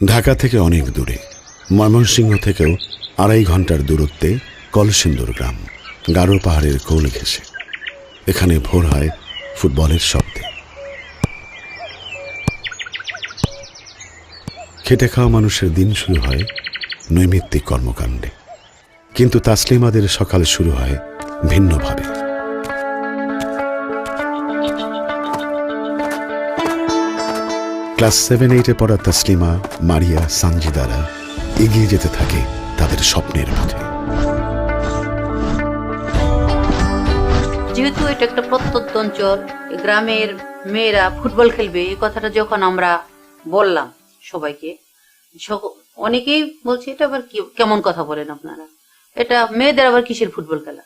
ঢাকা থেকে অনেক দূরে, ময়মনসিংহ থেকেও 2.5 ঘন্টার দূরত্বে কলসিন্দুর গ্রাম, গারো পাহাড়ের কোল ঘেঁষে। এখানে ভোর হয় ফুটবলের শব্দে। খেটে খাওয়া মানুষের দিন শুরু হয় নৈমিত্তিক কর্মকাণ্ডে, কিন্তু তাসলিমাদের সকাল শুরু হয় ভিন্নভাবে। ক্লাস 7-8-এ পড়া তাসলিমা, মারিয়া, সানজিদারা এগিয়ে যেতে থাকে তাদের স্বপ্নের পথে। যেহেতু এটা একটা প্রত্যন্ত অঞ্চল, গ্রামের মেয়েরা ফুটবল খেলবে, এই কথাটা যখন আমরা বললাম সবাইকে, অনেকেই বলছে এটা আবার কেমন কথা বলেন আপনারা, এটা মেয়েদের আবার কিসের ফুটবল খেলা?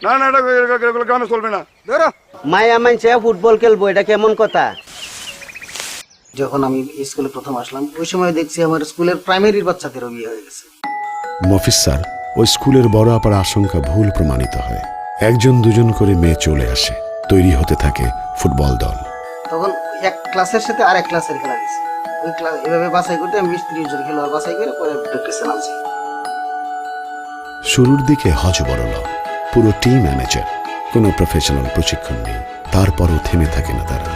না না, এটা গ্রামে চলবে না। মায়া মানছে ফুটবল খেলবো, এটা কেমন কথা? যখন আমি স্কুলে প্রথম আসলাম, ওই সময় দেখছি আমার স্কুলের প্রাইমারির বাচ্চাদেরও বিয়ে হয়ে গেছে। মফিজ স্যার ওই স্কুলের বড় আপার আশঙ্কা ভুল প্রমাণিত হয়। 1-2 করে মেয়ে চলে আসে, তৈরি হতে থাকে ফুটবল দল। তখন এক ক্লাসের সাথে আর এক ক্লাসের খেলা গেছে, ওই ক্লাস এভাবে বাছাই করতে আমি 20-30 জন খেলোয়াড় বাছাই করে পরে প্র্যাকটিসে নামছি। শুরুর দিকে হজবরল, পুরো টিম ম্যানেজার, কোনো প্রফেশনাল প্রশিক্ষণ নেই। তারপরও থেমে থাকে না তারা।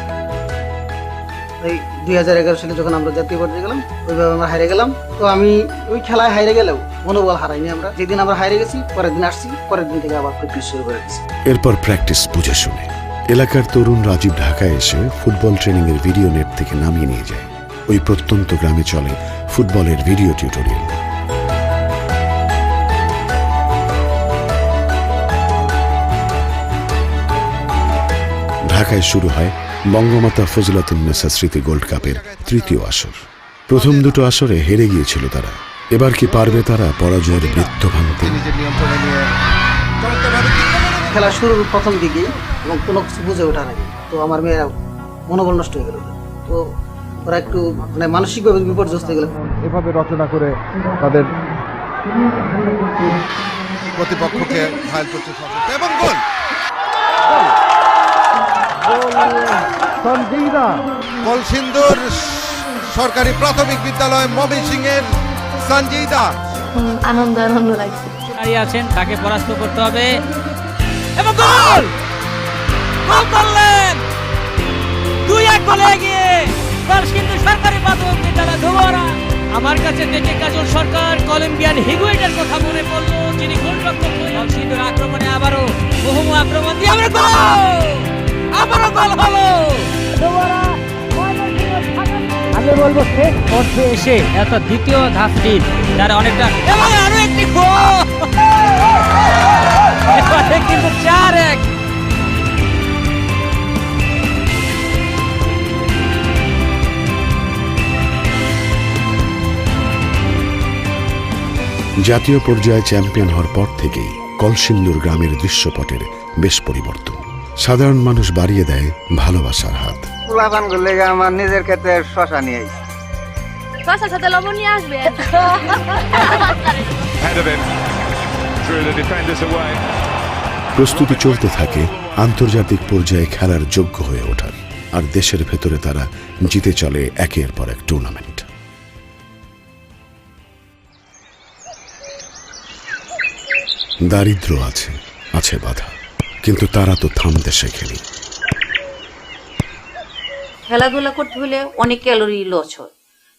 এই 2011 সালে যখন আমরা জাতীয় পর্যায়ে গেলাম, ওইভাবে আমরা হারিয়ে গেলাম। তো আমি ওই খেলায় হারিয়ে গেলেও মনোবল হারাইনি আমরা। যেদিন আমরা হারিয়ে গেছি, পরের দিন আসছি, পরের দিন থেকে আবার প্র্যাকটিস শুরু করে দিচ্ছি। এরপর প্র্যাকটিস বুঝে শুনে এলাকার তরুণ রাজীব ঢাকায় এসে ফুটবল ট্রেনিংয়ের ভিডিও নেট থেকে নামিয়ে নিয়ে যায়। ওই প্রত্যন্ত গ্রামে চলে ফুটবলের ভিডিও টিউটোরিয়াল। ঢাকায় শুরু হয় বঙ্গমাতা ফজিলাতুন্নেসা স্মৃতি গোল্ড কাপের 3য় আসর। প্রথম 2 আসরে হেরে গিয়েছিল তারা। এবার কি পারবে তারা পরাজয়ের বৃত্ত ভাঙতে? খেলা শুরুর প্রথম দিকেই এবং কোনো কিছু বুঝে ওঠা নাই, তো আমার মেয়েরা মনোবল নষ্ট হয়ে গেল। তো ওরা একটু মানে মানসিকভাবে বিপর্যস্ত হয়ে গেল। এভাবে রচনা করে তাদের প্রতিপক্ষকে ঘায়েল করতে সক্ষম এবং গোল। কলসিন্দুর সরকারি প্রাথমিক বিদ্যালয় ময়মনসিংহের সঞ্জিদা। আনন্দ লাগছে। দাঁড়িয়ে আছেন, তাকে পরাস্ত করতে হবে এবং গোল! গোল করলেন! 2-1 গোলে এগিয়ে কলসিন্দুর সরকারি প্রাথমিক বিদ্যালয় ধোবারা। আমার কাছে দেখে কাজল সরকার কলম্বিয়ান হিগুয়েটের কথা মনে পড়লো, যিনি গোলরক্ষক। কলসিন্দুর আক্রমণে আবারও বহু আক্রমণ দিয়ে আমরা গোল! আবারও গোল হলো ধোবারা। আমি বলবো শেষ পর্বে এসে এত দ্বিতীয় ধাপটি যারা অনেকটা এবং আরো একটি গোল, কিন্তু 4-1। জাতীয় পর্যায়ে চ্যাম্পিয়ন হওয়ার পর থেকেই কলসিন্দুর গ্রামের দৃশ্যপটের বেশ পরিবর্তন। সাধারণ মানুষ বাড়িয়ে দেয় ভালোবাসার হাত। পুলাপান করলে আমার নিজের ক্ষেত্রে শশা নিয়ে আইছি। শশার সাথে লবণ নিয়ে আসবে। প্রস্তুতি চলতে থাকে আন্তর্জাতিক পর্যায়ে খেলার যোগ্য হয়ে ওঠার, আর দেশের ভেতরে তারা জিতে চলে একের পর এক টুর্নামেন্ট। দারিদ্র্য আছে বাধা, কিন্তু তারা তো থামতে শেখেনি। খেলাধুলা করতে হলে অনেক ক্যালোরি লস হয়।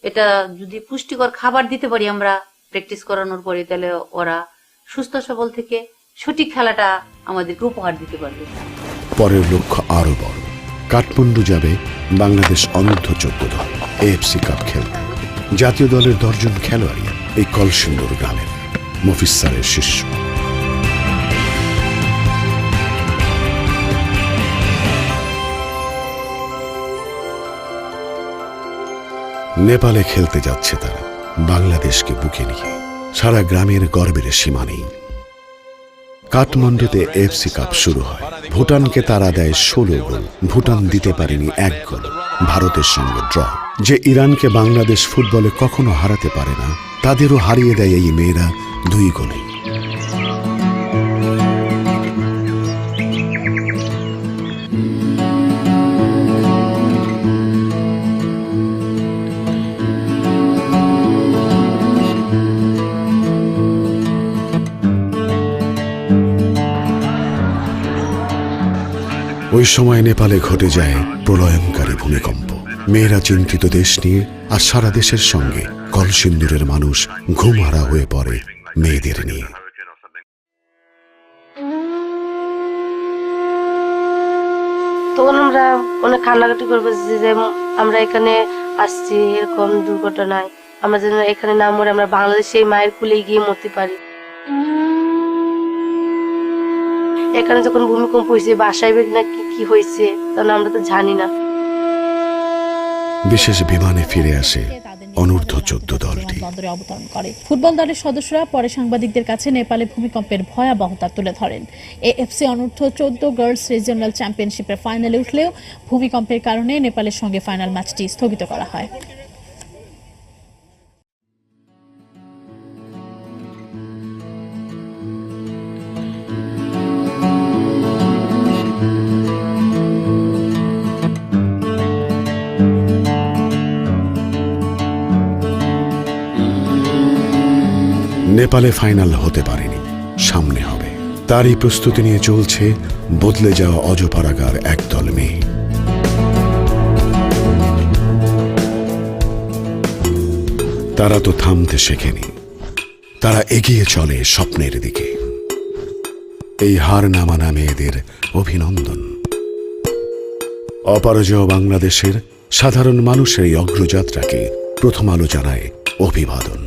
এটা যদি পুষ্টিকর খাবার দিতে পারি আমরা প্র্যাকটিস করানোর পরে, তাহলে ওরা সুস্থ সবল থেকে সঠিক খেলাটা আমাদেরকে উপহার দিতে পারবে। পরের লক্ষ্য আরো বড়। কাঠমান্ডু যাবে বাংলাদেশ অনূর্ধ্ব-14 দল AFC কাপ খেলতে। জাতীয় দলের 10 জন খেলোয়াড়ই এই কলসিন্দুর গ্রামের, মফিজ স্যারের শিষ্য। নেপালে খেলতে যাচ্ছে তারা, বাংলাদেশকে বুকে নিয়ে। সারা গ্রামের গর্বের সীমা নেই। কাঠমান্ডুতে AFC কাপ শুরু হয়। ভুটানকে তারা দেয় 16 গোল, ভুটান দিতে পারেনি 1 গোল। ভারতের সঙ্গে ড্র। যে ইরানকে বাংলাদেশ ফুটবলে কখনো হারাতে পারে না, তাদেরও হারিয়ে দেয় এই মেয়েরা 2 গোলে। ওই সময় নেপালে ঘটে যায় প্রলয়ঙ্কারী ভূমিকম্প। মেয়েরা চিন্তিত দেশ নিয়ে, আর সারা দেশের সঙ্গে কলসিন্দুরের মানুষ ঘুমহারা হয়ে পড়ে মেয়েদের নিয়ে। তখন আমরা অনেক কান্নাকাটি করবো যে আমরা এখানে আসছি এরকম দুর্ঘটনায়, আমরা যেন এখানে না মরে আমরা বাংলাদেশে মায়ের কুলে গিয়ে মরতে পারি। এখানে যখন ভূমিকম্প হয়েছে বাসায় না কি হয়েছে তখন আমরা তো জানি না। বিশেষ বিমানে ফিরে আসে অনূর্ধ্ব 14 দলটি। বন্দরে অবতরণ করে। ফুটবল দলের সদস্যরা পরে সাংবাদিকদের কাছে নেপালে ভূমিকম্পের ভয়াবহতা তুলে ধরেন। এএফসি অনূর্ধ্ব 14 গার্লস রিজিওনাল চ্যাম্পিয়নশিপের ফাইনালে উঠলেও ভূমিকম্পের কারণে নেপালের সঙ্গে ফাইনাল ম্যাচটি স্থগিত করা হয়। নেপালে ফাইনাল হতে পারেনি, সামনে হবে। তারই প্রস্তুতি নিয়ে চলছে বদলে যাওয়া অজপাড়াগার একদল মেয়ে। তারা তো থামতে শেখেনি, তারা এগিয়ে চলে স্বপ্নের দিকে। এই হার না মানা মেয়েদের অভিনন্দন। অপরাজয় বাংলাদেশের সাধারণ মানুষের এই অগ্রযাত্রাকে প্রথম আলো জানায় অভিবাদন।